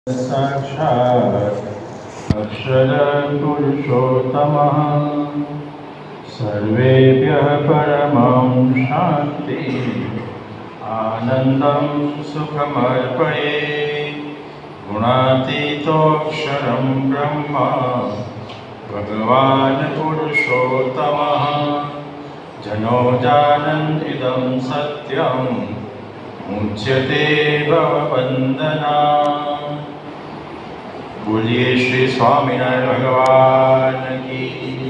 साक्षात् अक्षरपुरुषोत्तमः सर्वेभ्यः परमं शान्ति आनन्दं सुखमर्पये गुणातीतोऽक्षरं ब्रह्म भगवान् पुरुषोत्तमः जनो जानन्तीदं सत्यं मुच्यते भववन्दना। बोलिए श्री स्वामीनारायण भगवान की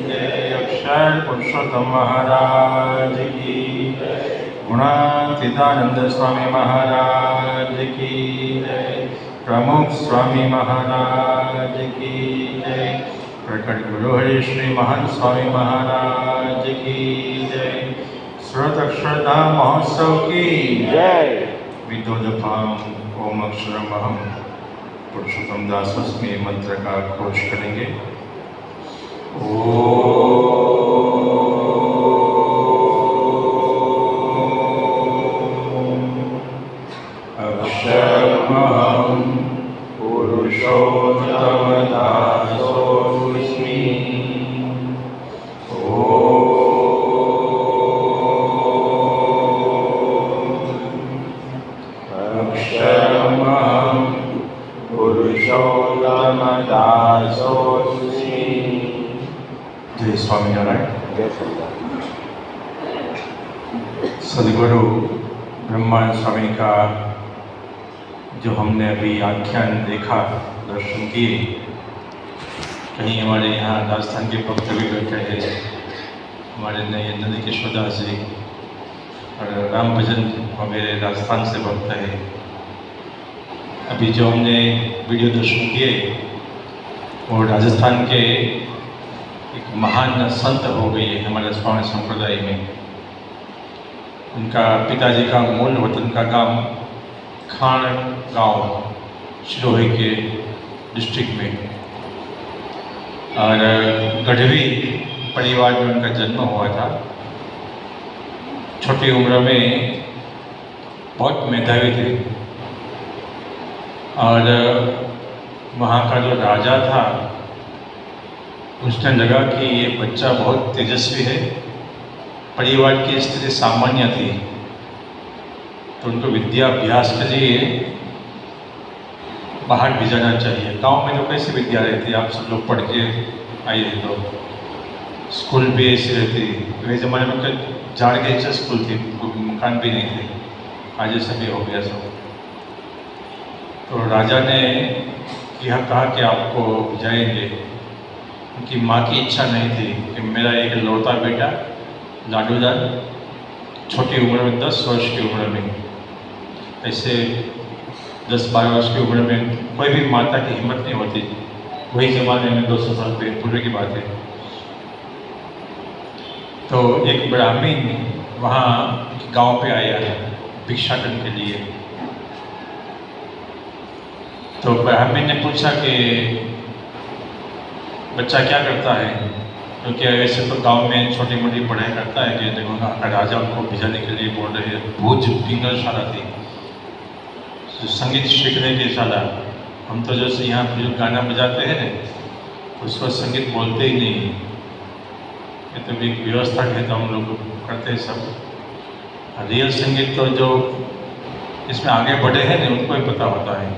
जय। अक्षर पुरुषोत्तम महाराज की जय। गुणातीतानंद स्वामी महाराज की जय। प्रमुख स्वामी महाराज की जय। प्रकट गुरु हरि श्री महान स्वामी महाराज की जय। श्रोत अक्षरधाम महोत्सव की जय। विद्योदफाम ओम अक्षरमहम पुरुषोत्तम दासोस्मि मंत्र का घोष करेंगे। अक्षरमहं पुरुषोत्तम दासोस्मि। अक्षरमहं पुरुषोत्तम दासोस्मि। जय स्वामीनारायण। जय स्वामीनारायण। सदगुरु ब्रह्मानंद स्वामी का जो हमने अभी आख्यान देखा, दर्शन किए, कहीं हमारे यहाँ राजस्थान के भक्त भी बैठे हैं, हमारे नए नंद किशोरदास जी और राम भजन वगैरह राजस्थान से भक्त है। अभी जो हमने वीडियो दर्शन किए वो राजस्थान के एक महान संत हो गए हैं हमारे स्वामी संप्रदाय में। उनका पिताजी का मूल वतन का गांव खान गांव सिरोही के डिस्ट्रिक्ट में, और गढ़वी परिवार में उनका जन्म हुआ था। छोटी उम्र में बहुत मेधावी थे और वहाँ का जो राजा था उसने लगा कि ये बच्चा बहुत तेजस्वी है, परिवार की स्थिति सामान्य थी, तो उनको विद्याभ्यास के लिए बाहर भेजना चाहिए। गांव में तो कैसी विद्या रहती, आप सब लोग पढ़ के आए थे, तो स्कूल भी ऐसी रहती। वे ज़माने में तो झाड़ के नीचे स्कूल थी, मकान भी नहीं थे, आज ऐसा भी हो गया सब। तो राजा ने यह कहा कि आपको जाएंगे। उनकी माँ की इच्छा नहीं थी कि मेरा एक लौता बेटा लाडूदार छोटी उम्र में 10 वर्ष की उम्र में, ऐसे 10-12 वर्ष की उम्र में कोई भी माता की हिम्मत नहीं होती, वही ज़माने में 200 साल पूर्व की बात है। तो एक ब्राह्मण वहाँ गांव पे आया भिक्षाटन के लिए। तो ब्राह्मण ने पूछा कि बच्चा क्या करता है, क्योंकि वैसे तो गांव में छोटी मोटी पढ़ाई करता है कि देखो राजा उनको भिजाने के लिए बोल रहे हैं। भूज पिंगलशाला थी, संगीत सीखने की शाला। हम तो जैसे यहाँ जो गाना बजाते हैं ना, उसको संगीत बोलते ही नहीं, ये तो एक व्यवस्था है, तो हम लोग करते हैं सब। रियल संगीत तो जो इसमें आगे बढ़े हैं ना, उनको ही पता होता है।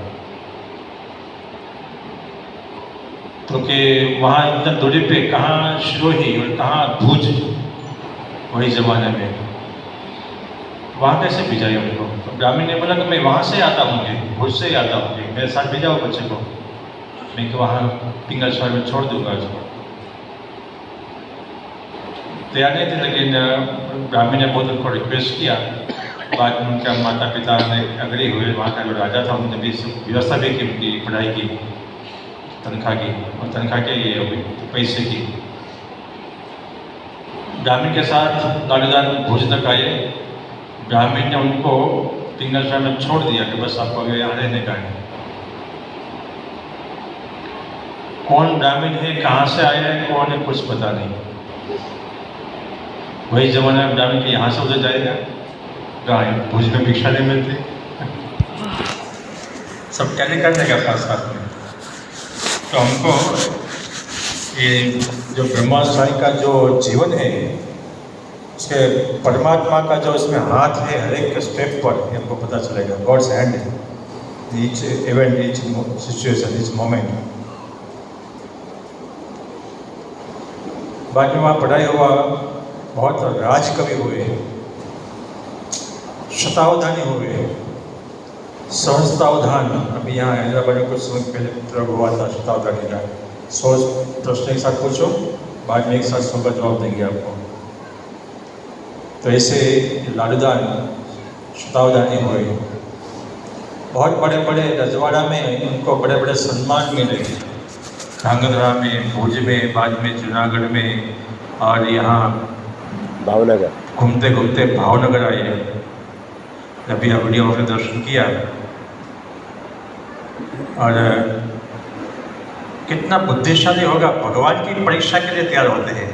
तो कि वहाँ इतना दूरी पे कहाँ सिरोही और कहाँ भूज, वही ज़माने में वहाँ कैसे भिजाए उनको। तो ब्राह्मण ने बोला कि मैं वहाँ से आता हूँ, भूज से ही आता हूँ, मेरे साथ भेजाओ बच्चे को, मैं कि वहाँ पिंगलशाला में छोड़ दूँगा उसको। तैयार नहीं थे, लेकिन ब्राह्मण ने बहुत उनको रिक्वेस्ट किया। बाद में उनके माता पिता ने अग्री हुए। वहाँ का जो राजा था उन्होंने भी व्यवस्था भी की उनकी पढ़ाई की, तनख्वाह की, और तनख्वाह के लिए पैसे की। ब्राह्मण के साथ लाडूदार भोज तक आए। ब्राह्मण ने उनको पिंगलशाला में छोड़ दिया कि बस आपको यहाँ रहने का है। कौन ब्राह्मण है, कहाँ से आया है, कौन है, कुछ पता नहीं। वही जमाना में ब्राह्मण के यहाँ से उधर जाएगा, गाय भोज में भिक्षा नहीं मिलती। सब कैरी कर देगा साथ साथ में। तो हमको ये जो ब्रह्मा स्वामी का जो जीवन है, उसके परमात्मा का जो इसमें हाथ है हर एक स्टेप पर, ये हमको पता चलेगा। गॉड्स हैंड है each event, each situation, each moment. बाद में वहाँ पढ़ाई हुआ, बहुत राजकवि हुए, शतावधानी हुए, सहस्त्रावधान। अभी यहाँ हैदराबाद में कुछ समय पहले प्रयोग हुआ था शतावधानी का। 100 प्रश्न एक साथ पूछो, बाद में एक साथ 100 का जवाब देंगे आपको। तो ऐसे लालूदान शतावधानी हुए। बहुत बड़े बड़े रजवाड़ा में उनको बड़े बड़े सम्मान मिले, ध्रांगध्रा में, भुज में, बाद में जूनागढ़ में, और यहाँ भावनगर घूमते घूमते भावनगर आए। अभी आप वीडियो में दर्शन किया। और कितना बुद्धिशाली होगा, भगवान की परीक्षा के लिए तैयार होते हैं।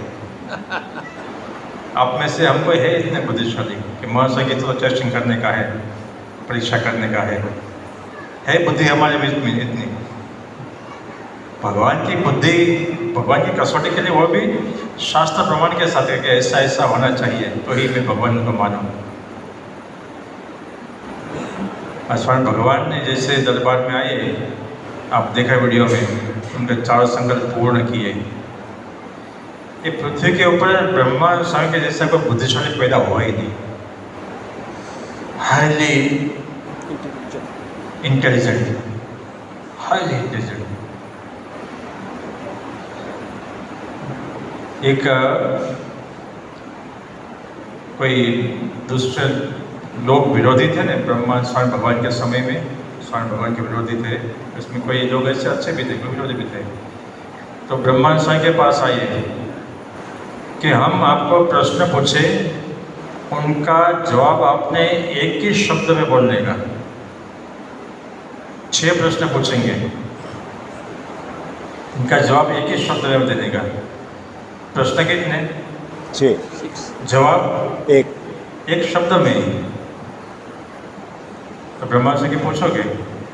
आप में से हमको है इतने बुद्धिशाली कि महर्षि की तो टेस्टिंग करने का है, परीक्षा करने का है बुद्धि हमारे बीच में इतनी। भगवान की बुद्धि, भगवान की कसौटी के लिए वो भी शास्त्र प्रमाण के साथ है कि ऐसा ऐसा होना चाहिए, तो ही मैं भगवान को मानूं। स्वामी भगवान ने जैसे दरबार में आए, आप देखा वीडियो में, उनके 4 संकल्प पूर्ण किए। ये पृथ्वी के ऊपर ब्रह्मा स्वामी के जैसा कोई बुद्धिशाली पैदा हुआ ही नहीं। Highly intelligent, highly intelligent. एक कोई दूसरे लोग विरोधी थे ना ब्रह्मा स्वामी भगवान के समय में, स्वामी भगवान के विरोधी थे। इसमें कोई लोग ऐसे अच्छे भी थे, कोई विरोधी भी थे। तो ब्रह्मा स्वामी के पास आए कि हम आपको प्रश्न पूछे, उनका जवाब आपने एक ही शब्द में बोलने का। 6 प्रश्न पूछेंगे, उनका जवाब एक ही शब्द में देने का। प्रश्न कितने? 6, जवाब एक शब्द में ही। तो ब्रह्मा से कि पूछोगे,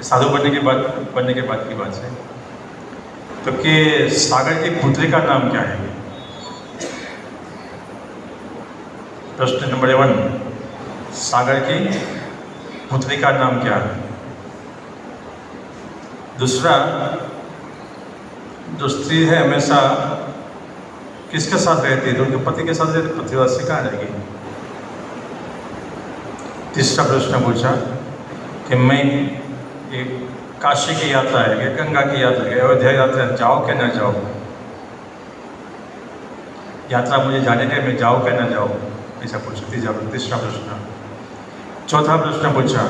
साधु बनने के बाद की बात है, तो कि सागर की पुत्री का नाम क्या है? प्रश्न नंबर 1, सागर की पुत्री का नाम क्या है? दूसरा, जो स्त्री है हमेशा किसके साथ रहती है? तो उनके पति के साथ रहती, पतिवाद से कहाँ रहेगी? तीसरा प्रश्न पूछा कि मैं एक काशी की यात्रा है, कि गंगा की यात्रा है, अयोध्या यात्रा, जाओ क्या ना जाओ? यात्रा मुझे जाने के, मैं जाओ क्या ना जाओ? ऐसा पूछा तीसरा प्रश्न। चौथा प्रश्न पूछा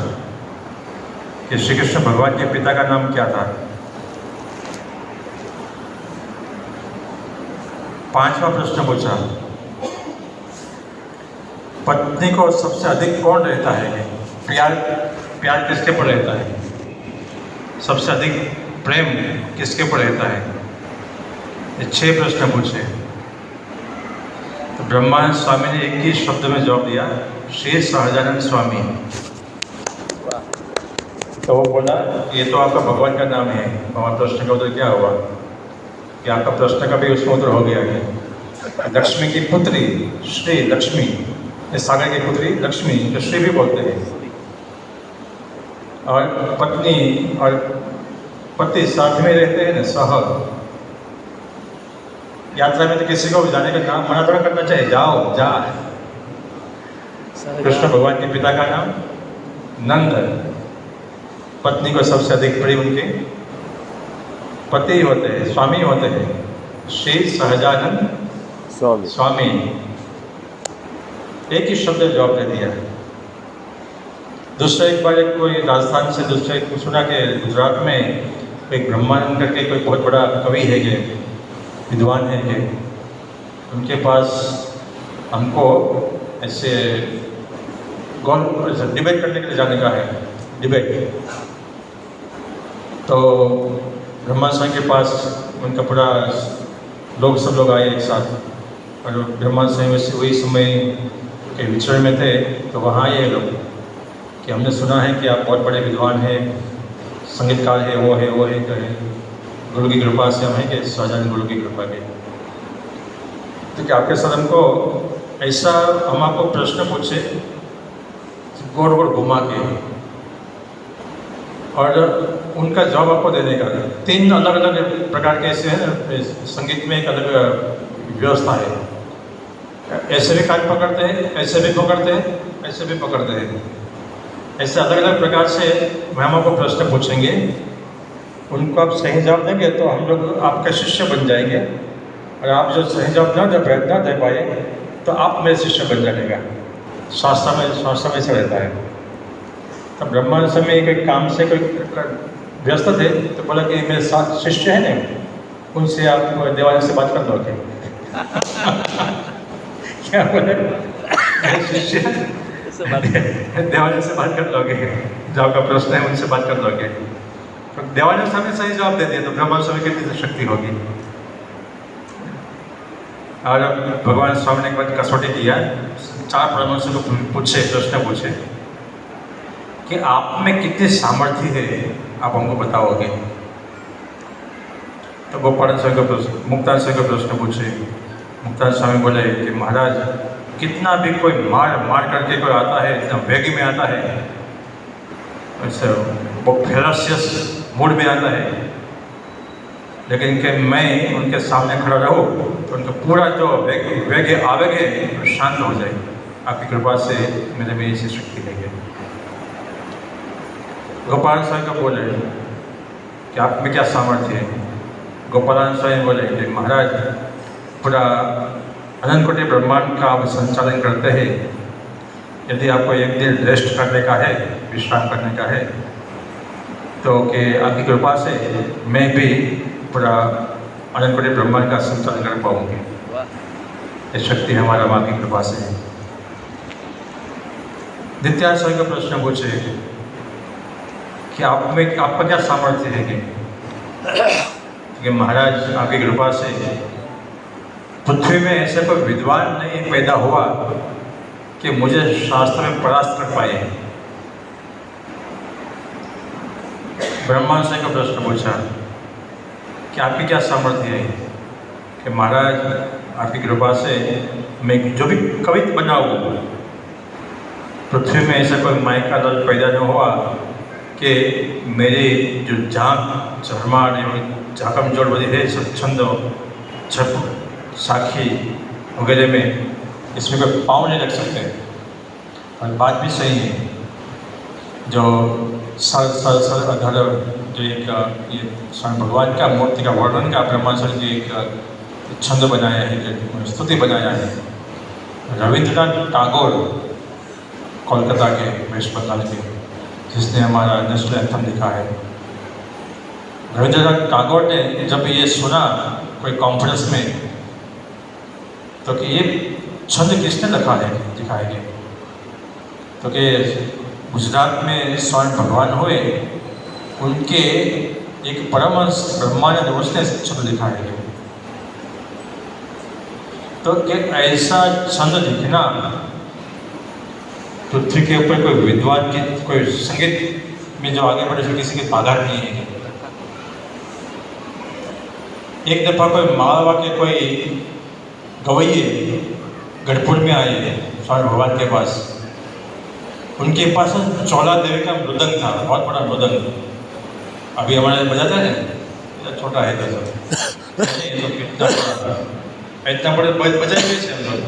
कि श्री कृष्ण भगवान के पिता का नाम क्या था? 5वां प्रश्न पूछा, पत्नी को सबसे अधिक कौन रहता है? प्यार किसके पर रहता है? सबसे अधिक प्रेम किसके पर रहता है? ये 6 प्रश्न पूछे। तो ब्रह्मा स्वामी ने एक ही शब्द में जवाब दिया, श्री सहजानंद स्वामी। तो वो बोला, ये तो आपका भगवान का नाम है। हमारा प्रश्न का उत्तर क्या हुआ कि आपका प्रश्न का भी उसमें उत्तर हो गया कि लक्ष्मी की पुत्री श्री लक्ष्मी, सागर की पुत्री लक्ष्मी, जो श्री भी बोलते हैं, और पत्नी और पति साथ में रहते हैं ना, सह। यात्रा में तो किसी को जाने का नाम मना थोड़ा करना चाहिए, जाओ जा। कृष्ण भगवान के पिता का नाम नंद, पत्नी को सबसे अधिक प्रिय उनके पति होते हैं, स्वामी होते हैं, श्री सहजानंद स्वामी। एक ही शब्द जवाब दे दिया। दूसरा, एक बार एक कोई राजस्थान से दूसरे सुना कि गुजरात में एक ब्रह्मानंद करके कोई बहुत बड़ा कवि है, के विद्वान है, के उनके पास हमको ऐसे डिबेट करने के लिए जाने का है, डिबेट। तो ब्रह्मा स्वामी के पास उनका पूरा सब लोग आए एक साथ, और ब्रह्मा स्वामी वही समय के विचरण में थे। तो वहाँ ये लोग कि हमने सुना है कि आप बहुत बड़े विद्वान हैं, संगीतकार है वो है कहे गुरु की कृपा से हम हैं कि सहजानंद गुरु की कृपा के। तो क्या आपके साथ हमको ऐसा हम आपको प्रश्न पूछे गोल गोल घुमा के और उनका जवाब आपको देने का। 3 अलग अलग प्रकार के ऐसे हैं, संगीत में एक अलग व्यवस्था है। ऐसे भी कान पकड़ते हैं, ऐसे भी पकड़ते हैं, ऐसे भी पकड़ते हैं। ऐसे अलग अलग प्रकार से हम आपको प्रश्न पूछेंगे, उनको आप सही जवाब देंगे तो हम लोग आपके शिष्य बन जाएंगे, और आप जो सही जवाब ना दे पाए तो आप मेरे शिष्य बन जाएगा। शास्त्र में ऐसा रहता है। तब ब्रह्मांड समय कोई काम से कोई व्यस्त थे तो बोला कि मेरे साथ शिष्य है ना, उनसे आप देवालय से बात कर लोगे। क्या बोले? शिष्य देवालय से बात कर लोगे, जो आपका प्रश्न है उनसे बात कर लोगे। तो देवालय समय सही जवाब दे दिया तो ब्रह्मांड समय कितनी शक्ति होगी। और भगवान स्वामी ने एक बार कसौटी दिया, 4 परमहंसों को पूछे, प्रश्न पूछे कि आप में कितनी सामर्थ्य है, आप हमको बताओगे। तो गोपाल स्वामी को मुक्तान स्वामी को प्रश्न पूछे। मुक्तान स्वामी बोले कि महाराज कितना भी कोई मार करके कोई आता है, इतना वेग में आता है, वैसे वो फेरसियस मूड में आता है, लेकिन कि मैं उनके सामने खड़ा रहूँ तो उनका पूरा जो वेग आवेग है शांत हो जाए। आपकी कृपा से मेरे में ऐसी शक्ति नहीं है। गोपाल स्वामी को बोले कि आप में क्या सामर्थ्य है। गोपाल स्वामी बोले कि महाराज पूरा अनंत कोटि ब्रह्मांड का आप संचालन करते हैं, यदि आपको एक दिन रेस्ट करने का है, विश्राम करने का है, तो कि आपकी कृपा से मैं भी पूरा अनंत कोटि ब्रह्मांड का संचालन कर पाऊंगी। ये शक्ति हमारा माँ की कृपा से है। नित्यानंद स्वामी का प्रश्न पूछे कि आप में आपका क्या सामर्थ्य है कि महाराज आपकी कृपा से पृथ्वी में ऐसे कोई विद्वान नहीं पैदा हुआ कि मुझे शास्त्र में परास्त कर पाए। ब्रह्मांड से का प्रश्न पूछा कि आपकी क्या सामर्थ्य है कि महाराज आपकी कृपा से मैं जो भी कविता बनाऊँ, पृथ्वी में ऐसा कोई मायका दल पैदा न हुआ कि मेरी जो झांक झरमार एवं झाकम जोड़ बदी है, छंद छप साखी वगैरह में इसमें कोई पाँव नहीं रख सकते। और बात भी सही है, जो सर अधर जो एक ये स्वयं भगवान का मूर्ति का वर्णन का ब्रह्मा सर जी एक छंद बनाया है, स्तुति बनाया है। रविंद्रनाथ टैगोर कोलकाता के वेस्ट बंगाल के, जिसने हमारा नेशनल एंथम लिखा है। रविंद्रनाथ टैगोर ने जब ये सुना कोई कॉन्फ्रेंस में, तो कि ये छंद किसने लिखा है दिखाएंगे, तो कि गुजरात में स्वयं भगवान हुए, उनके एक परमहंस ब्रह्मानंद उसने छंद लिखा है। तो कि ऐसा छंद लिखना पृथ्वी के ऊपर कोई विद्वान की कोई संगीत में जो आगे बढ़े जो किसी की तादाद नहीं है। एक दफ़ा कोई मालवा के कोई गवैये गढ़पुर में आए स्वामी भगवान के पास। उनके पास चौला देवी का मृदंग था, बहुत बड़ा मृदंग। अभी हमारे बजाते हैं, छोटा है तो इतना बड़े बजाए कैसे हम लोग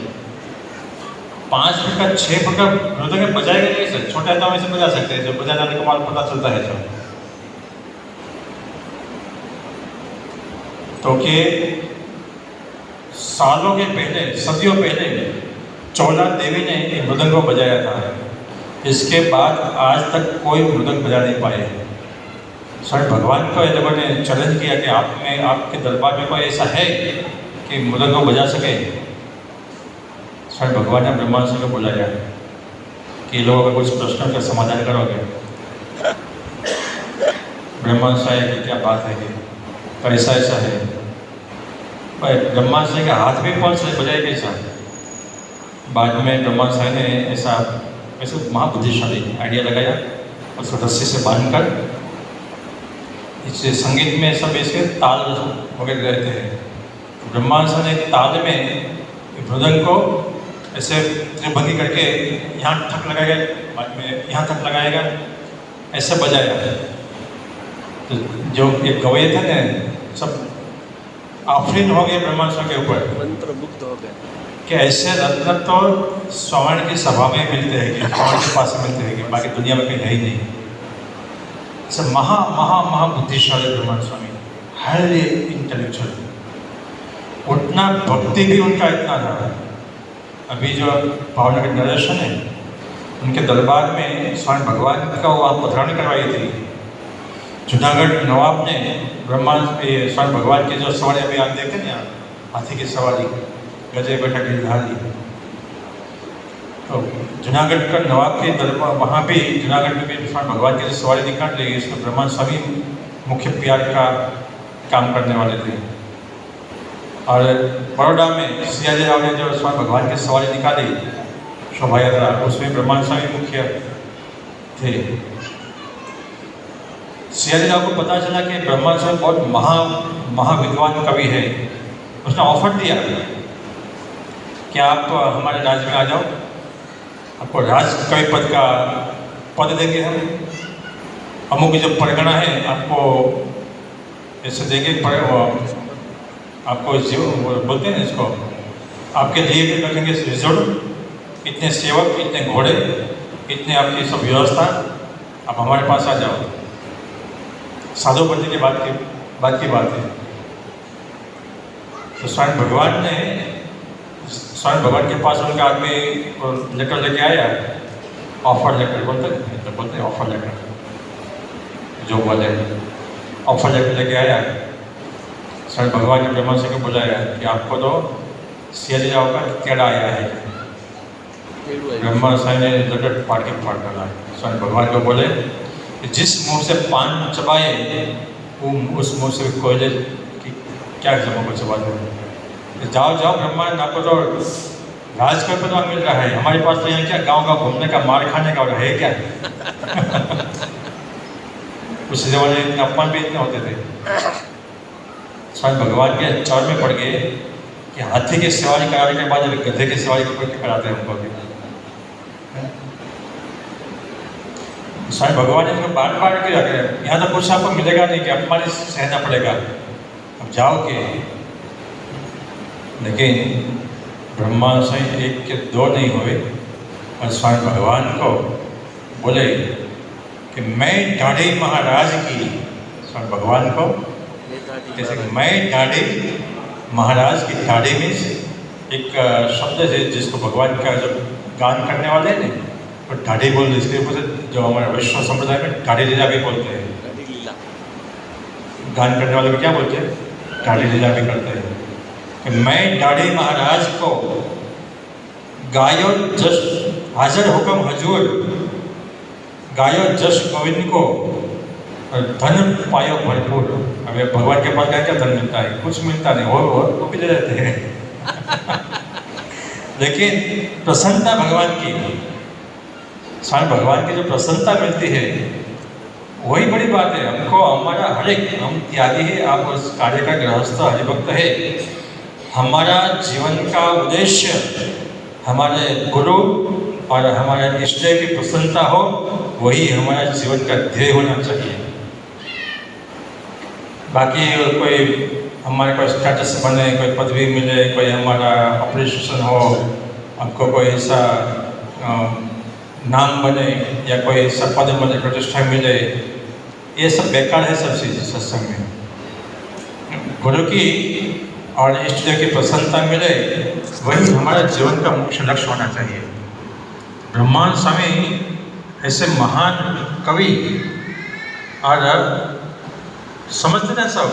5 फुट का 6 फुट का मृदंग बजाएगा कैसे? छोटा है तो हम ऐसे बजा सकते हैं, जो बजा जाने के बाद पता चलता है जो। तो कि सालों के पहले, सदियों पहले चौला देवी ने एक मृदंग को बजाया था। इसके बाद आज तक कोई मृदंग बजा नहीं पाए। स्वयं भगवान को लोगों ने चैलेंज किया कि आप में, आपके दरबार में कोई ऐसा है कि मृदंग को बजा सके। स्वयं भगवान ने ब्रह्मा जी को बुलाया कि लोगों का कुछ प्रश्नों का समाधान करोगे। ब्रह्मा जी की क्या बात है कि तो ऐसा है। पर ब्रह्मा जी के हाथ में कौन सा बजाए कैसा? बाद में ब्रह्मा जी ने ऐसा वैसे महाबुद्धिशाली आइडिया लगाया, उसको रस्सी से बांधकर इस संगीत में सब इसके ताल वगैरह रहते हैं। ब्रह्मानंद स्वामी ने ताल में मृदंग को ऐसे त्रिभंगी करके यहाँ ठक लगाएगा, बाद में यहाँ ठक लगाएगा, ऐसे बजाया। तो जो ये गवैये थे ना, सब आफरीन हो गए ब्रह्मानंद स्वामी के ऊपर, मंत्रमुग्ध हो गए कि ऐसे रत्न तो स्वर्ण की सभा में मिलते हैं, स्वर्ण के पास मिलते हैं, बाकी दुनिया में कहीं है ही नहीं। सब महा महा महा बुद्धिशाली ब्रह्मानंद स्वामी, हाईली इंटेलेक्चुअल, उतना भक्ति भी उनका इतना था। अभी जो भावनगर के नरेश है, उनके दरबार में स्वामी भगवान का वहाँ पधरावनी करवाई थी। जूनागढ़ नवाब ने स्वामी भगवान की जो सवारी अभी आप देखते हैं, हाथी की सवारी, गजे बैठा गिरधारी, तो जूनागढ़ का नवाब के दरबार, वहाँ भी जूनागढ़ में भी स्वामी भगवान की जो सवारी निकाल रही है, इसमें ब्रह्मानंद स्वामी मुख्य प्यार का काम करने वाले थे। और बड़ौदा में सियाजी राव ने जो स्वामी भगवान की सवारी निकाली शोभा यात्रा, उसमें ब्रह्मानंद स्वामी मुख्य थे। सियाजी राव को पता चला कि ब्रह्मानंद स्वामी बहुत महाविद्वान कवि है। उसने ऑफर दिया कि आप हमारे राज्य में आ जाओ, आपको राज कवि पद का पद देंगे हम, अमुक जो परगना है आपको ऐसे देंगे, आपको बोलते हैं इसको, आपके लिए भी रखेंगे रिजोर्ट, इतने सेवक, इतने घोड़े, इतने आपकी सब व्यवस्था, आप हमारे पास आ जाओ। साधु बनने के बाद की बात है। तो स्वयं भगवान के पास उनका आदमी लेटर लेके आया, ऑफर लेटर बोलते हैं ऑफर लेटर, जो बोले ऑफर लेटर लेके आया। स्वयं भगवान ने ब्रह्मा से को बुलाया कि आपको तो सियाजी राव का टेढ़ा आया है। ब्रह्मा साहब ने लेटर फाड़ डाला। स्वयं भगवान को बोले कि जिस मुंह से पान चबाए वो उस मुंह से कोयले की क्या जमा को चबा दो। जाओ ब्रह्मानंद, आपको तो राज का पता मिल रहा है, हमारे पास तो यहाँ क्या गांव घूमने का, मार खाने का है क्या। उस जमाने में अपमान भी इतने होते थे। स्वामी भगवान के चौर में पड़ गए कि हाथी की सवारी कराने के बाद गधे की सवारी कराते हैं उनको भी। स्वामी भगवान ने उसको बार के रखे, यहाँ तो कुछ आपको मिलेगा नहीं कि अपमान सहना पड़ेगा, अब जाओगे। लेकिन ब्रह्मा से एक के दो नहीं हुए और स्वामी भगवान को बोले कि मैं ढाढ़ी महाराज की, स्वामी भगवान को जैसे कि मैं ढाढ़ी महाराज की, ढाढ़ी में एक शब्द है जिसको भगवान का जो गान करने वाले हैं ना, और ढाढ़ी बोल, इसके ऊपर जो हमारे वैष्णव संप्रदाय में ढाढ़ी लीला भी बोलते हैं। गान करने वाले भी क्या बोलते हैं, ढाढ़ी लीला भी करते हैं। कि मैं ढाढ़ी महाराज को गायो जश हाजिर हुक्म हजूर, गायो जश गोविंद को, और धन पायो भरपूर। अब भगवान के पास क्या धन मिलता है, कुछ मिलता नहीं, वो भी ले लेते हैं। लेकिन प्रसन्नता भगवान की, स्वामी भगवान की जो प्रसन्नता मिलती है वही बड़ी बात है। हमको हमारा हर एक, हम त्यागी है, आप उस कार्य का गृहस्थ हरिभक्त है, हमारा जीवन का उद्देश्य हमारे गुरु और हमारे इष्ट देव की प्रसन्नता हो, वही हमारा जीवन का ध्येय होना चाहिए। बाकी कोई हमारे कोई स्टेटस बने, कोई पदवी मिले, कोई हमारा ऑपरेशन हो, हमको कोई ऐसा नाम बने या कोई ऐसा पद बने, प्रतिष्ठा मिले, ये सब बेकार है सब चीज़ सत्संग में। गुरु की और इष्ट देव की प्रसन्नता मिले, वही हमारा जीवन का मुख्य लक्ष्य होना चाहिए। ब्रह्मानंद स्वामी ऐसे महान कवि और समझते ना सब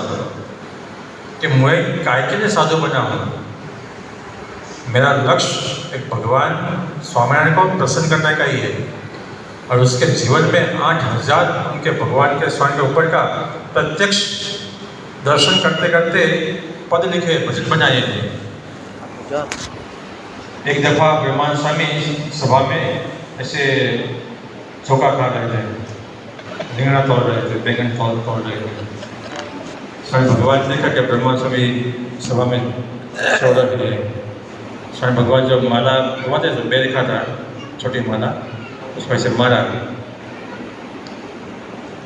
कि मैं काय के लिए साधु बना हूँ, मेरा लक्ष्य एक भगवान स्वामीनारायण को प्रसन्न करने का ही है। और उसके जीवन में 8000 उनके भगवान के स्वयं के ऊपर का प्रत्यक्ष दर्शन करते करते पद लिखे, भजन बनाए थे। एक दफ़ा ब्रह्मानंद स्वामी सभा में ऐसे चोखा खा रहे थे, रिंगना तोड़ रहे थे, बैगन तोड़ रहे थे। स्वामी भगवान ने देखा कि ब्रह्मा स्वामी सभा में सो रहे हैं। स्वामी भगवान जब माला घुमाते तो मैं देखा था छोटी माला, उसमें से मारा।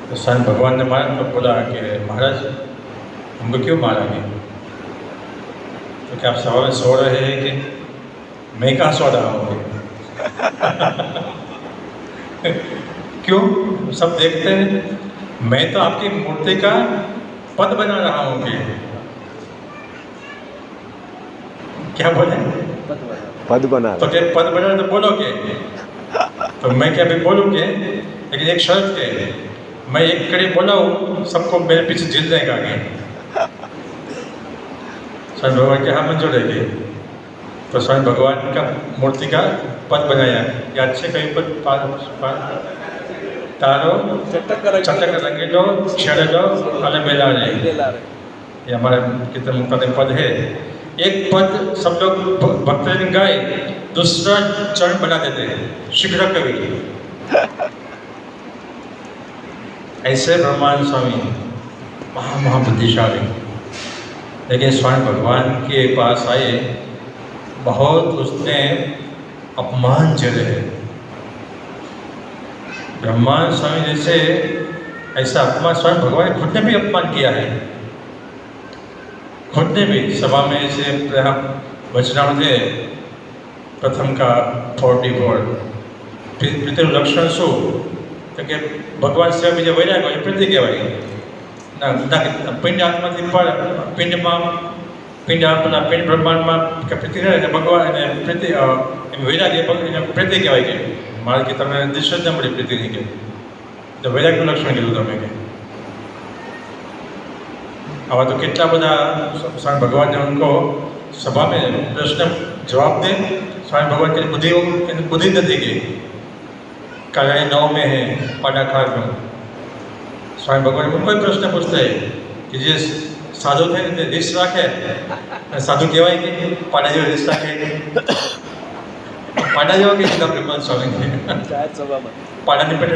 तो स्वामी भगवान ने मारा तो बोला कि महाराज हमको क्यों मारांगे? तो क्या आप सभा में सो रहे हैं कि मैं कहाँ सो रहा हूँ? क्यों? सब देखते हैं, मैं तो आपकी मूर्ति का पद बना रहा हूँ कि क्या बोले? पद बना तो क्या पद बना तो बोलोगे? तो मैं क्या भी बोलूँगे, लेकिन एक शर्त के, मैं एक कड़ी बोला हूँ सबको मेरे पीछे झिल जाएगा आगे। स्वामी भगवान के हाँ मंजूर है। तो स्वामी भगवान का मूर्ति का पद बनाया, याद से कहीं पर तारो चटक रंगीलो छेड़लो अले बेला रे, ये हमारा कितने मुक्तदिम पद है। एक पद सब लोग भक्तजन गाए, दूसरा चरण बना देते शीघ्र कवि। ऐसे ब्रह्मानंद स्वामी महाबुद्धिशाली, लेकिन स्वामी भगवान के पास आए, बहुत उसने अपमान झेले। ब्रह्मानंद स्वामी जैसे ऐसा अपमान स्वामी भगवान खुद ने भी अपमान किया है। खुद ने भी सभा में ऐसे वचनामृत है प्रथम का 44 पितृ लक्षण शू तो कि भगवान से बीजा वैराग હોય પ્રતિ કહેવાય ના પિંડ આત્માથી પર પિંડમાં પિંડ આપણા પિંડ બ્રહ્માંડમાં કે પ્રતિ રહે ભગવાન એને પ્રતિ એમ વૈરાગ એ પ્રતિ કહેવાય કે મારે કે તમે દિશા જ ન મળી પ્રતિની કે તો વૈરાગનું લક્ષણ કીધું તમે કે आवा तो कितना बड़ा स्वामी भगवान ने उनको सभा में प्रश्न जवाब दे, स्वामी भगवान की बुद्धि न दी गई। कल्याणी 9 में है पाडाकार में स्वामी भगवान उनको ही प्रश्न पूछते हैं कि जिस साधु थे रिश्त राखे साधु कहवाय कि पाडा जो रिश्त राखे पाडा जो कि ब्रह्मा स्वामी पाडा ने पे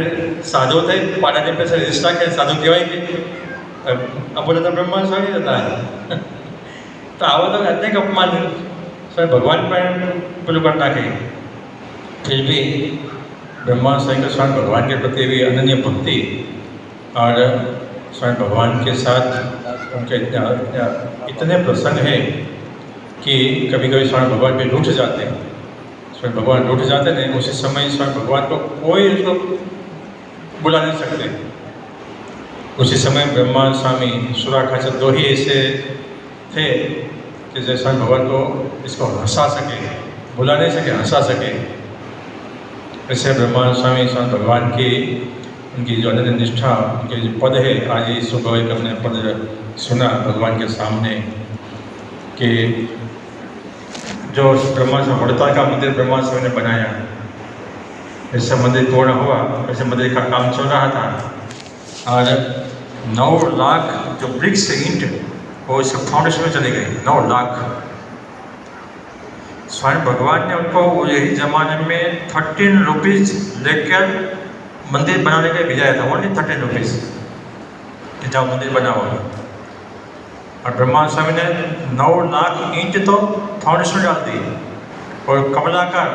साधु थे पाडा ने पे रिश्त राखे साधु कहवाय कि अब बोले तो ब्रह्मा स्वामी रहता है। तो आवा तो अनेक अपमान स्वामी भगवान पर पेलू कर नाखे, फिर भी ब्रह्मा स्वामी स्वामी भगवान के प्रति भी अनन्य भक्ति और स्वामी भगवान के साथ उनके इतने प्रसन्न है कि कभी कभी स्वामी भगवान भी रूठ जाते हैं। स्वामी भगवान रूठ जाते हैं, उसी समय स्वामी भगवान को कोई उसको बुला नहीं सकते। उसी समय ब्रह्मा स्वामी सुराखाचर 2 ही ऐसे थे कि जैसे स्वामी भगवान को इसको हंसा सके, बुला नहीं सके, हंसा सके। ऐसे ब्रह्मा स्वामी स्वामी भगवान की उनकी जो अनन्य निष्ठा, उनके जो पद है, आज ही सुबह एक हमने पद सुना भगवान के सामने कि जो ब्रह्मा स्वामी वड़ताल का मंदिर ब्रह्मा स्वामी ने बनाया, ऐसा मंदिर पूर्ण हुआ, ऐसे मंदिर का काम चल रहा था और 9 लाख जो ब्रिक्स ईंट वो इस फाउंडेशन में चली गई। 9 लाख स्वामी भगवान ने उनको यही जमाने में 13 रुपीज़ लेकर मंदिर बनाने के लिए भेजाया था। ओनली 13 रुपीज़ कि जाओ मंदिर बनाओ। और ब्रह्मा स्वामी ने 9 लाख ईंट तो फाउंडेशन में डाल दी और कमलाकार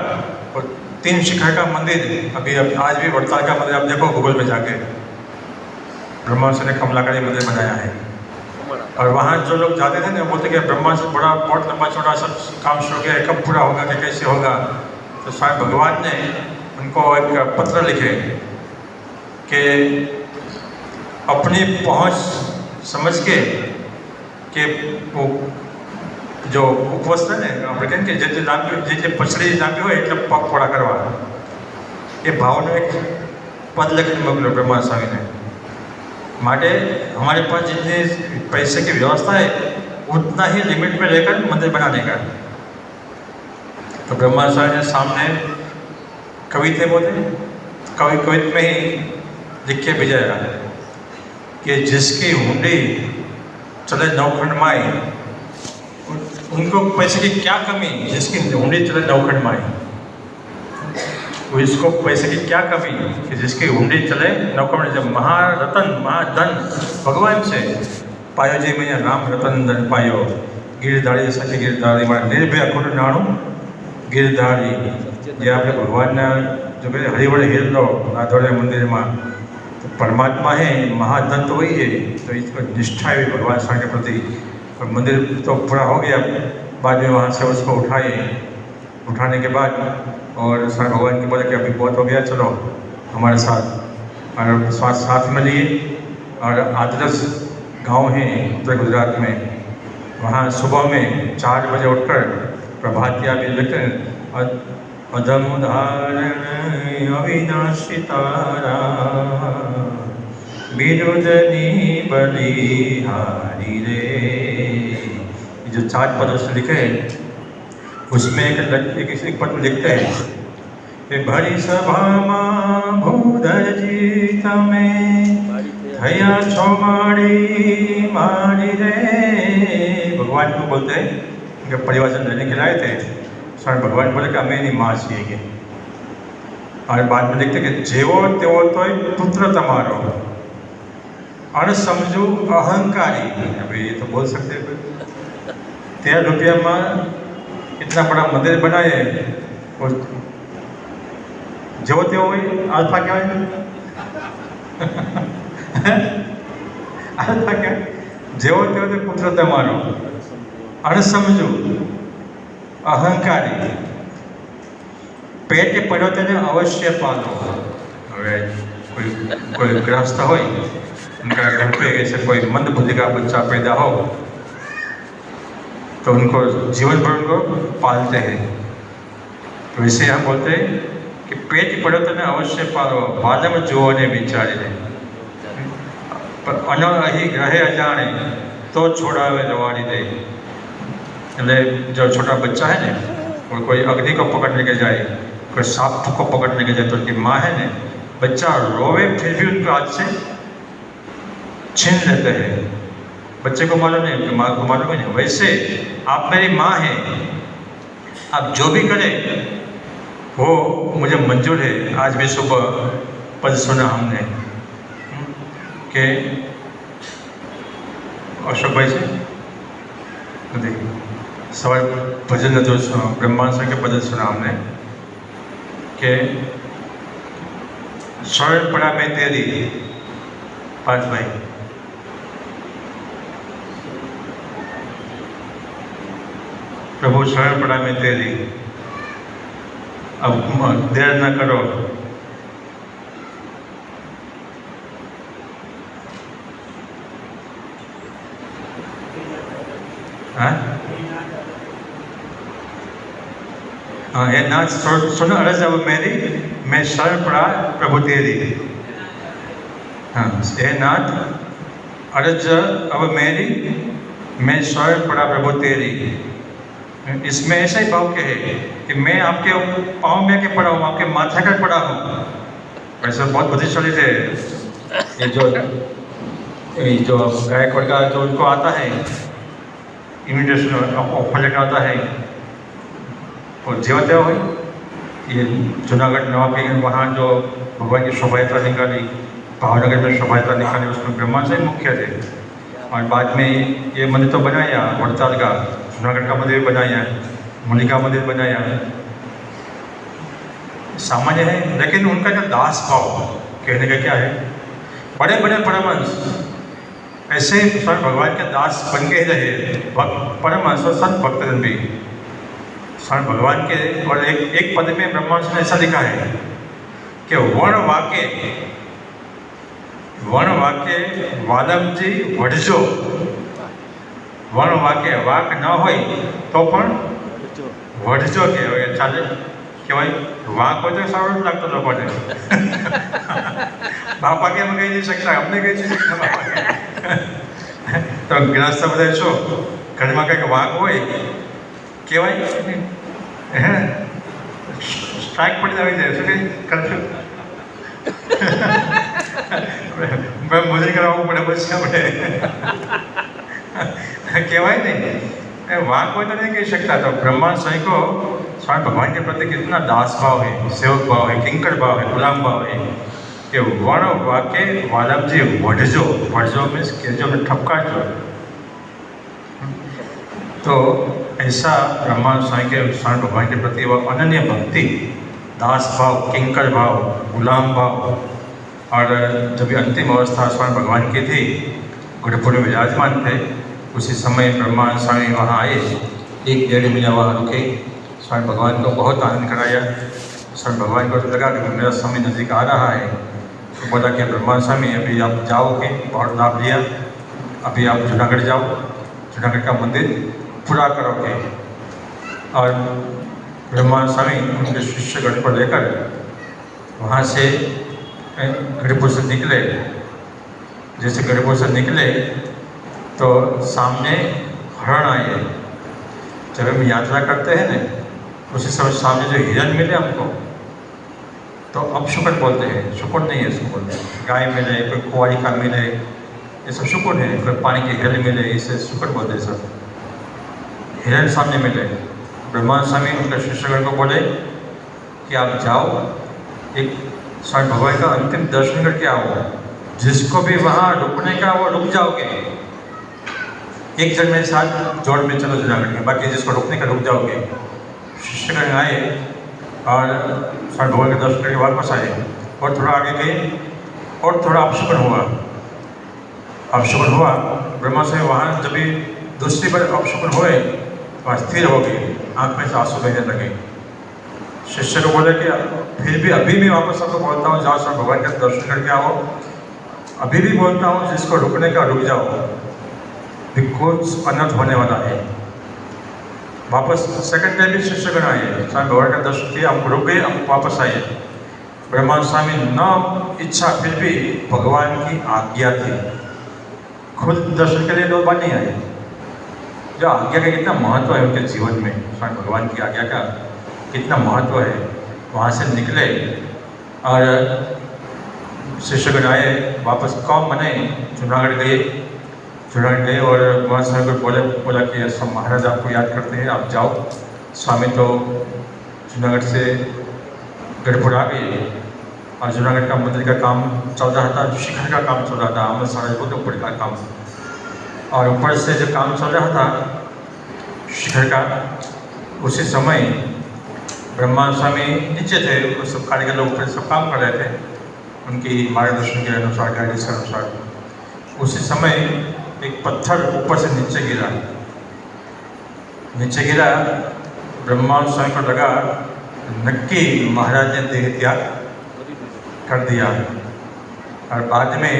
और 3 शिखर का मंदिर अभी आज भी वड़ताल का मंदिर आप देखो गूगल में जाके, ब्रह्मा से ने कमलाकारी मंदिर बनाया है। और वहाँ जो लोग जाते थे ना बोलते कि ब्रह्मा से बड़ा बहुत लंबा चौड़ा सब काम शुरू किया, कब पूरा होगा कि कैसे होगा। तो स्वामी भगवान ने उनको एक पत्र लिखे कि अपनी पहुँच समझ के कि वो जो उपवास है ने આપણે કેમ કે જે લાંબી જે પછડી લાંબી હોય એટલે પગ પોળા કરવા, એ ભાવનો એક પદ લખીને મોકલ્યો ब्रह्मा स्वामी ने। माटे हमारे पास जितने पैसे की व्यवस्था है उतना ही लिमिट में लेकर मंदिर बनाने का। तो ब्रह्मा स्वामी ने सामने कवि थे, बोले कवित में ही लिख के भेजा कि जिसकी हुंडी चले 9 खंड माई, उनको पैसे की क्या कमी, जिसकी हुंडी चले 9 खंड माई, इसको पैसे की क्या कमी कि जिसकी हुंडी चले 9 खंड। जब महारतन महाधन भगवान से पायो जे मैया राम रतन धन पायो, गिरधारी सच गिरधारी मारा निर्भय अखोट नाणु गिरधारी। जे આપણે ભગવાનના જો કે હરિવળ હેરલો નાથોડે મંદિરમાં तो परमात्मा है महाधन तो वही है, तो इसको निष्ठा है भगवान स्वामी के प्रति। और मंदिर तो पूरा हो गया, बाद में वहाँ से उसको उठाने के बाद और स्वामी भगवान के बोले कि अभी बहुत हो गया, चलो हमारे साथ। और साथ में लिए और आदर्श गांव है उत्तर गुजरात में, वहाँ सुबह में 4 बजे उठकर प्रभात किया भी लिखते हैं, अधम धारण अविनाशी तारा विरुदनी बलिहारी रे। ये जो 4 पद उसने लिखे हैं, उसमें एक पद में लिखते हैं कि भरी सभा मां भूधर जी तमे थया छो मारी मारी रे। भगवान को बोलते हैं कि परिवार लेने के लाए थे, स्वामी भगवान बोले कि अमे माँ छे। और बाद में लिखते कि जेवो तेवो तो पुत्र तमारो अणसमझू अहंकारी। अभी ये तो बोल सकते हैं, 13 रुपया में इतना बड़ा मंदिर बनाए और जेवो तेवो अल्फा क्या है अल्फा क्या जेवो तेवो तो पुत्र तमारो अणसमझू अहंकारी पेट पड़ो तेने अवश्य पालो। हवे कोई गृहस्थ हो, उनका घर पे ऐसे कोई मंद बुद्धि का बच्चा पैदा हो तो उनको जीवन भर उनको पालते हैं। तो इसे हम बोलते हैं कि पेट पड़ो तेने अवश्य पालो, बालम जुओ ने विचारी ले। पर अनो अही रहे अजाणे तो छोड़ावे रवानी दे। એટલે जो छोटा बच्चा है ना, और कोई अग्नि को पकड़ने के जाए, कोई सांप को पकड़ने के जाए, तो उनकी माँ है ना, बच्चा रोवे फिर भी उनको हाथ से छीन लेते हैं। बच्चे को मालूम नहीं, उनकी माँ को मालूम नहीं। वैसे आप मेरी माँ हैं, आप जो भी करें वो मुझे मंजूर है। आज भी सुबह पद सुना हमने कि अशोक भाई से सवाल भजन जो ब्रह्मांड के भजन सुना हमने कि शरण पड़ा मैं तेरी। पार्थ भाई प्रभु शरण पड़ा मैं तेरी, अब देर न करो। हाँ हाँ, ये नाच सुनो अरज अब मेरी, मैं शरण पड़ा प्रभु तेरी। हाँ, ये नाथ अरज अब मेरी, मैं शरण पड़ा प्रभु तेरी। इसमें ऐसा ही भाव के है कि मैं आपके पाँव में के पड़ा हूँ, आपके माथे का पड़ा हूँ। वैसे बहुत बुद्धिशाली थे ये जो गायकवाड़ का जो उनको आता है इमिटेशन ऑफर लेकर आता है, और जेवते हो ये जूनागढ़ नवाबी वहाँ जो भगवान की शोभा यात्रा निकाली, भावनगर में शोभा यात्रा निकाली, उसमें ब्रह्मा से मुख्य थे। और बाद में ये मंदिर तो बनाया, वड़ताल का जूनागढ़ का मंदिर बनाया, मलिका मंदिर बनाया, सामान्य है। लेकिन उनका जो दास भाव कहने का क्या है, बड़े बड़े परमहंस ऐसे स्वयं भगवान के दास बन के ही रहे। परमहंस और संत भक्तजन भी स्वयं भगवान के। और एक पद में ब्रह्मांड ने ऐसा लिखा है कि वर्ण वाके वालम जी वढ़जो। वर्ण वाके वाक न हो तो पण वढ़जो के चाले कि भाई वाक हो तो सारो लगता लोगों ने बापा के हम कही नहीं सकता, हमने कही नहीं सकता बापा के। तो गृहस्थ બધા છો ઘરમાં કંઈક વાક હોય કહેવાય હે સ્ટ્રાઇક પડી આવી જાય શું કંઈ કરશું મજૂરી કરાવવું પડે પછી આપણે કહેવાય नहीं, वाक हो तो नहीं कह सकता। तो ब्रह्मांड स्वयं को स्वामी भगवान के प्रति कितना दास भाव है, सेवक भाव है, किंकर भाव है, गुलाम भाव है, કે વણ વાકે વાલમજી વઢજો, વઢજો मीन्स કેજો में ठपकाजो। तो ऐसा ब्रह्मानंद स्वामी के स्वामी भगवान के प्रति वह अनन्य भक्ति, दास भाव, किंकर भाव, गुलाम भाव, और जब ये अंतिम अवस्था स्वामी भगवान की थी, गुरुपुर में विराजमान थे, उसी समय ब्रह्मानंद स्वामी वहाँ आए, 1-1.5 महीना वहाँ रुके, स्वामी भगवान को बहुत आनंद कराया। स्वामी भगवान को लगा कि मेरा समय नज़दीक आ रहा है, तो बोला कि ब्रह्मानंद स्वामी अभी आप जाओगे, बहुत लाभ लिया, अभी आप जूनागढ़ जाओ, जूनागढ़ का मंदिर पूरा करोगे। और ब्रह्मानंद स्वामी उनके शिष्यगण को लेकर वहाँ से गढ़पुर से निकले। जैसे गढ़पुर से निकले तो सामने हरण आए। जब हम यात्रा करते हैं ना, उसी समय सामने जो हिरण मिले हमको, तो अब शुक्र बोलते हैं, शुक्र नहीं है इसको बोलते हैं। गाय मिले, कोई कुआरी का मिले, ये सब शुक्र है। कोई पानी की हिरण मिले, इसे शुक्र बोलते हैं सब। हिरण सामने मिले, ब्रह्मानंद स्वामी उनके शिष्यगण को बोले कि आप जाओ, एक स्वामी भगवान का अंतिम दर्शन करके आओ, जिसको भी वहाँ रुकने का वो रुक जाओगे। एक जन मेरे साथ जोड़ में चलो जूनागढ़ में, बाकी जिसको रुकने का रुक जाओगे। शिष्यगण आए और स्वामी भगवान के दर्शन करके वापस आए, और थोड़ा आगे गए और थोड़ा अपशुकन हुआ। अपशुकन हुआ, ब्रह्मा स्वामी वहाँ जब भी दूसरी बार अपशुकन हुए वहाँ स्थिर हो गए, आँख में से आंसू बहने लगे। शिष्य को बोले कि फिर भी अभी भी वापस आपको बोलता हूँ, जाओ स्वामी भगवान का दर्शन करके आओ। अभी भी बोलता हूँ, जिसको रुकने का रुक जाओ, कुछ अनर्थ होने वाला है। वापस सेकंड टाइम भी शिष्यगण आए, स्वामी भगवान का दर्शन किया, हम रुक गए, हम वापस आए। ब्रह्मानंद स्वामी न इच्छा, फिर भी भगवान की आज्ञा थी, खुद दर्शन के लिए लोग बात नहीं आए। जो आज्ञा का कितना महत्व है उनके जीवन में, स्वामी भगवान की आज्ञा का कितना महत्व है। वहाँ से निकले और शिष्यगण आए, वापस कौम बने, जूनागढ़ गए। जूनागढ़ गए और वहाँ स्वामी को बोला कि सब महाराज आपको याद करते हैं, आप जाओ। स्वामी तो जूनागढ़ से गढ़पुर आ गए, और जूनागढ़ का मंदिर का काम चल रहा था, शिखर का काम चल रहा था, अमर सारा बहुत ऊपर का काम, और ऊपर से जो काम चल रहा था शिखर का, उसी समय ब्रह्मानंद स्वामी नीचे थे, वो सब कारीगर लोग ऊपर सब काम कर रहे थे, उनकी मार्गदर्शन के अनुसार, गाइडेंस के अनुसार। उसी समय एक पत्थर ऊपर से नीचे गिरा। ब्रह्मानंद स्वामी को लगा नक्की महाराज ने देह त्याग कर दिया। और बाद में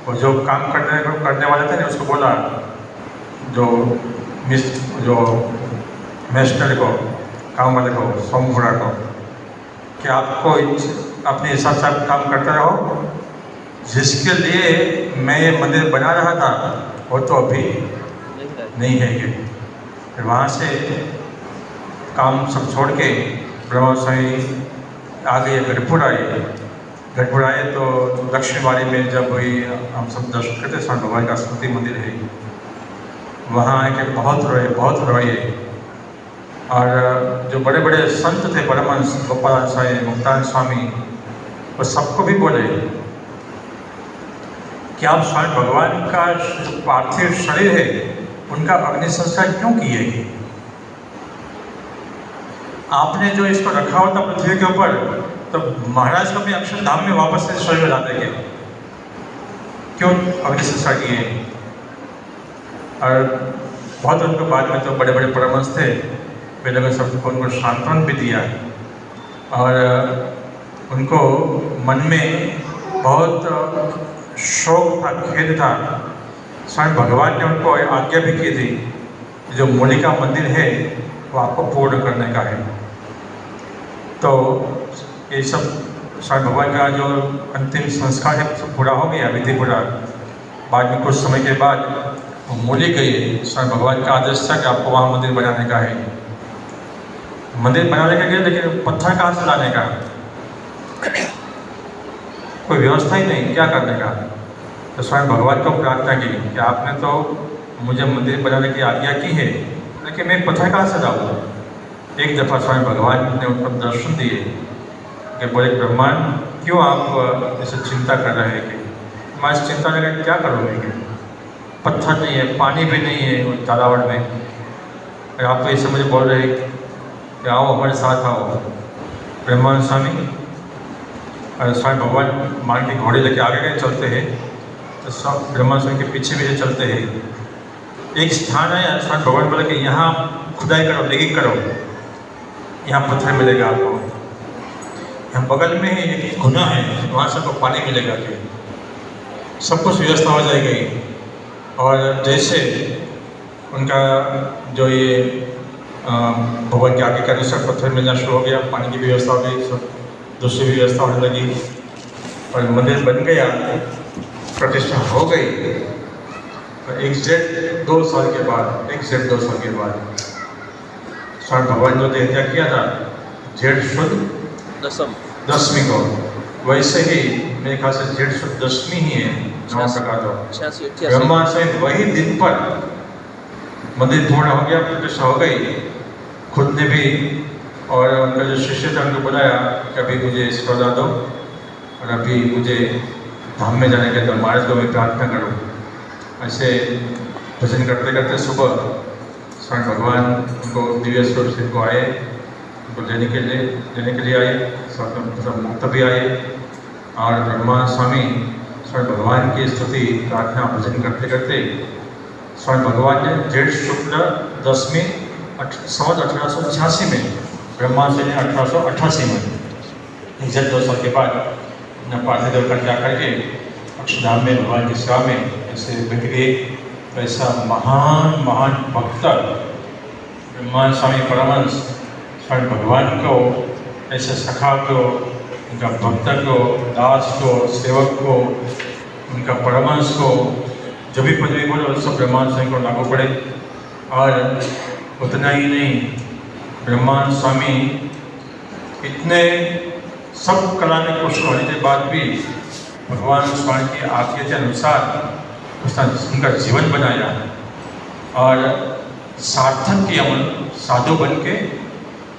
वो जो काम करने वाले थे ना, उसको बोला, जो मेस्टर को, काम वाले को, सोमपुरा को, कि आपको अपने हिसाब से आप काम करते रहो, जिसके लिए मैं ये मंदिर बना रहा था वो तो अभी नहीं है ये। फिर वहाँ से काम सब छोड़ के ब्रह्मा स्वामी आ गए, गढ़पुर आए तो लक्ष्मीबाड़ी में जब वही हम सब दर्शन करते, स्वामी भगवान का स्मृति मंदिर है, वहाँ आके बहुत रोए। और जो बड़े बड़े संत थे, परमहंस गोपाल स्वामी, मुक्तानंद स्वामी, वो सबको भी बोले कि आप स्वामी भगवान का पार्थिव शरीर है, उनका अग्नि संस्कार क्यों किए? आपने जो इसको रखा होता पृथ्वी के ऊपर, तो महाराज को अपने अक्षरधाम में वापस से शरीर में ला देंगे, क्यों अग्नि संस्कार किए? और बहुत उनको बाद में तो बड़े बड़े परमहंस थे, वे लोगों ने सबको उनको सांत्वन भी दिया, और उनको मन में बहुत शोक था, खेद था। स्वामी भगवान ने उनको आज्ञा भी की थी, जो मूलिका मंदिर है वो आपको पूर्ण करने का है। तो ये सब स्वामी भगवान का जो अंतिम संस्कार है सब पूरा हो गया, विधि पूरा। बाद में कुछ समय के बाद वो मूली गई, स्वामी भगवान का आदेश था कि आपको वहाँ मंदिर बनाने का है। मंदिर बनाने का गया, लेकिन पत्थर कहाँ से लाने का, कोई व्यवस्था ही नहीं, क्या करने का। तो स्वामी भगवान को प्रार्थना की कि आपने तो मुझे मंदिर बनाने की आज्ञा की है, लेकिन मैं पत्थर कहाँ से लाऊँ। एक दफ़ा स्वामी भगवान ने उनको दर्शन दिए कि बोले ब्रह्मांड क्यों आप ऐसे चिंता कर रहे हैं कि मैं इस चिंता में क्या करूँगी कि पत्थर नहीं है, पानी भी नहीं है उस तालाब में, और आप तो ऐसे मुझे बोल रहे हैं कि आओ हमारे साथ आओ। ब्रह्मानंद स्वामी और स्वामी भगवान मान के घोड़े लेके आगे गए चलते हैं, तो सब ब्रह्मानंद स्वामी के पीछे पीछे चलते हैं। एक स्थान है, स्वामी भगवान बोले कि यहाँ खुदाई करो, डिगिंग करो, यहाँ पत्थर मिलेगा आपको। यहाँ बगल में ही एक गुना है, वहाँ से आपको पानी मिलेगा कि सब कुछ व्यवस्था हो जाएगी। और जैसे उनका जो ये भगवान के आगे का अनुसार पत्थर मिलना शुरू हो गया, पानी की व्यवस्था हो गई, सब दूसरी भी व्यवस्था होने लगी और मंदिर बन गया, प्रतिष्ठा हो गई। और एग्जैक्ट 2 साल के बाद स्वामी भगवान जो देह त्याग किया था जेठ शुद्ध दशमी को, वैसे ही मेरे ख्याल से जेठ शुद्ध दशमी ही है ब्रह्मा से वही दिन पर मंदिर पूर्ण हो गया, प्रतिष्ठा हो गई। खुद ने भी और उनका जो शिष्य था उनको बुलाया कि अभी मुझे सौदा दो और अभी मुझे धाम में जाने के तो महाराज को मैं प्रार्थना करूँ। ऐसे भजन करते करते सुबह स्वामी भगवान उनको दिव्य स्वरूप से आए, उनको लेने के लिए आए, सब मुक्त भी आए। और ब्रह्मा स्वामी भगवान की स्तुति प्रार्थना भजन करते करते स्वामी भगवान ने जेठ शुक्ल दशमी 1886 में, ब्रह्मा से 1888 में, एग्जैक्ट 2 साल के बाद न पार्थिव कर जा करके अक्षरधाम में भगवान की सेवा में ऐसे बैठ गए। ऐसा महान भक्त ब्रह्मानंद स्वामी परमहंस स्वामी भगवान को, ऐसे सखा को, उनका भक्त को, दास को, सेवक को, उनका परमहंस को, जो भी पदवी बोले सब ब्रह्मानंद स्वामी को लागू पड़े। और उतना ही नहीं, ब्रह्मानंद स्वामी इतने सब कला में कुशल होने के बाद भी भगवान स्वामी की आज्ञा के अनुसार उनका जीवन बनाया और सार्थक की अमल साधु बन के,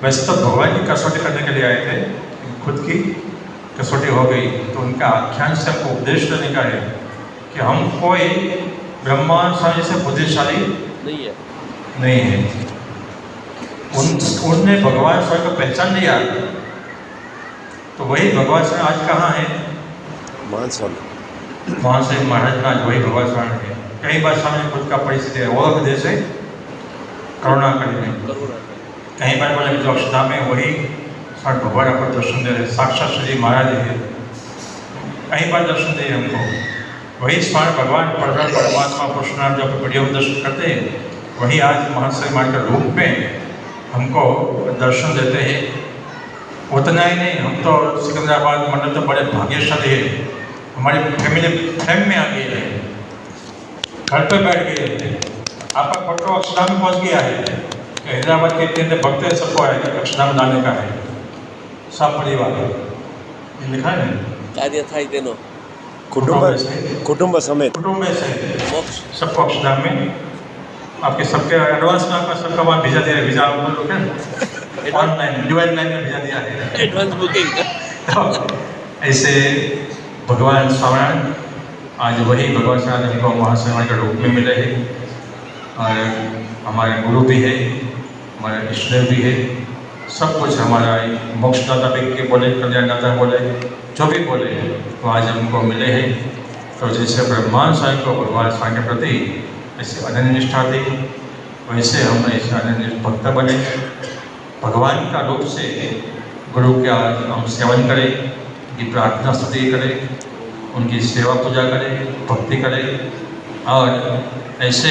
वैसे तो भगवान की कसौटी करने के लिए आए थे, खुद की कसौटी हो गई। तो उनका आख्यान से हमको उपदेश देने का है कि हम कोई ब्रह्मानंद स्वामी से बुद्धिशाली नहीं है। उनने भगवान स्वामी को पहचान लिया, तो वही भगवान स्वामी आज कहाँ है? वहाँ से महाराज में आज वही भगवान स्वामी है। कई बार स्वामी खुद का परिस्थिति है वो देश है करुणा करने, कहीं बार बोले जो अक्षरधाम में वही स्वामी भगवान आपको दर्शन दे रहे, साक्षात श्री महाराज है, कहीं बार दर्शन दे हमको। वही स्वामी भगवान परमात्मा पुरुषनाथ जो वीडियो दर्शन करते हैं, वही आज महाशय मान के रूप में हमको दर्शन देते हैं। उतना ही नहीं, हम तो सिकंदराबाद मंडल तो बड़े भाग्यशाली है, हमारी फैमिली फ्रेम में आ गई है, घर पे बैठ गए, आपका फोटो अक्षरधाम में पहुँच गया है। हैदराबाद के इतने भक्त हैं, सबको आएगा अक्षरधाम लाने का है, सब परिवार ये लिखा है ना, कुटुंब समेत सबको अक्षरधाम में, आपके सबके एडवांस में आपका सबका वहाँ वीजा दे रहे, वीजा ऑनलाइन डिवाइन लाइन में वीजा दिया है, एडवांस बुकिंग। तो ऐसे भगवान स्वामीनारायण आज वही भगवान स्वामीनारायण को महाशय के रूप में मिले हैं और हमारे गुरु भी है, हमारे इष्टदेव भी है, सब कुछ हमारा मोक्षदाता भी के बोले, कल्याणदाता बोले, जो भी बोले वो आज हमको मिले हैं। तो जैसे ब्रह्मानंद स्वामी को भगवान स्वामी के प्रति ऐसे अनन्य निष्ठा थी, वैसे हम ऐसे अनन्य भक्त बने, भगवान का रूप से गुरु का हम सेवन करें, उनकी प्रार्थना स्तुति करें, उनकी सेवा पूजा करें, भक्ति करें और ऐसे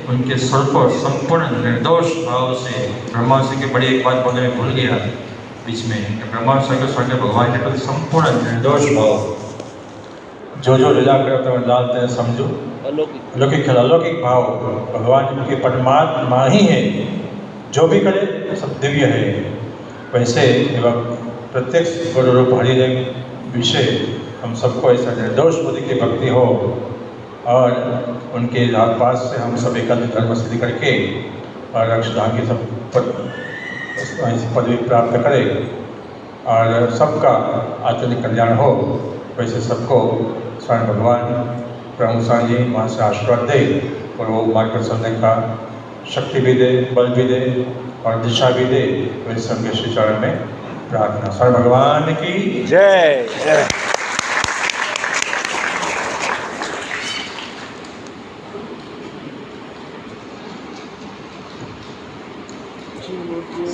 उनके स्वरूप और संपूर्ण निर्दोष भाव से। ब्रह्मानंद स्वामी की बड़ी एक बात बोलने में भूल गया बीच में, ब्रह्मानंद स्वामी को स्वामी भगवान के प्रति संपूर्ण निर्दोष भाव, जो लीला करते हैं डालते हैं समझो अलौकिक भाव, भगवान की परमात्मा ही है, जो भी करे सब दिव्य है। वैसे प्रत्यक्ष गुरु रूप हरि विषय हम सबको ऐसा निर्दोष बुद्धि की भक्ति हो और उनके पास से हम सब एकत्र धर्म सिद्धि करके और अक्षरधाम की सब पदवी प्राप्त करें। और सबका आत्मिक कल्याण हो। वैसे सबको स्वयं भगवान प्रभु स्वामी जी वहाँ से आशीर्वाद दे और वो मार्ग पर चलने का शक्ति भी दे, बल भी दे और दिशा भी दे। वैसे सबके श्री चरण में प्रार्थना। स्वयं भगवान की जय जय।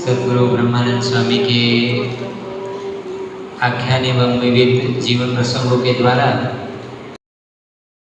सद्गुरु ब्रह्मानंद स्वामी के आख्यान एवं विविध जीवन प्रसंगों के द्वारा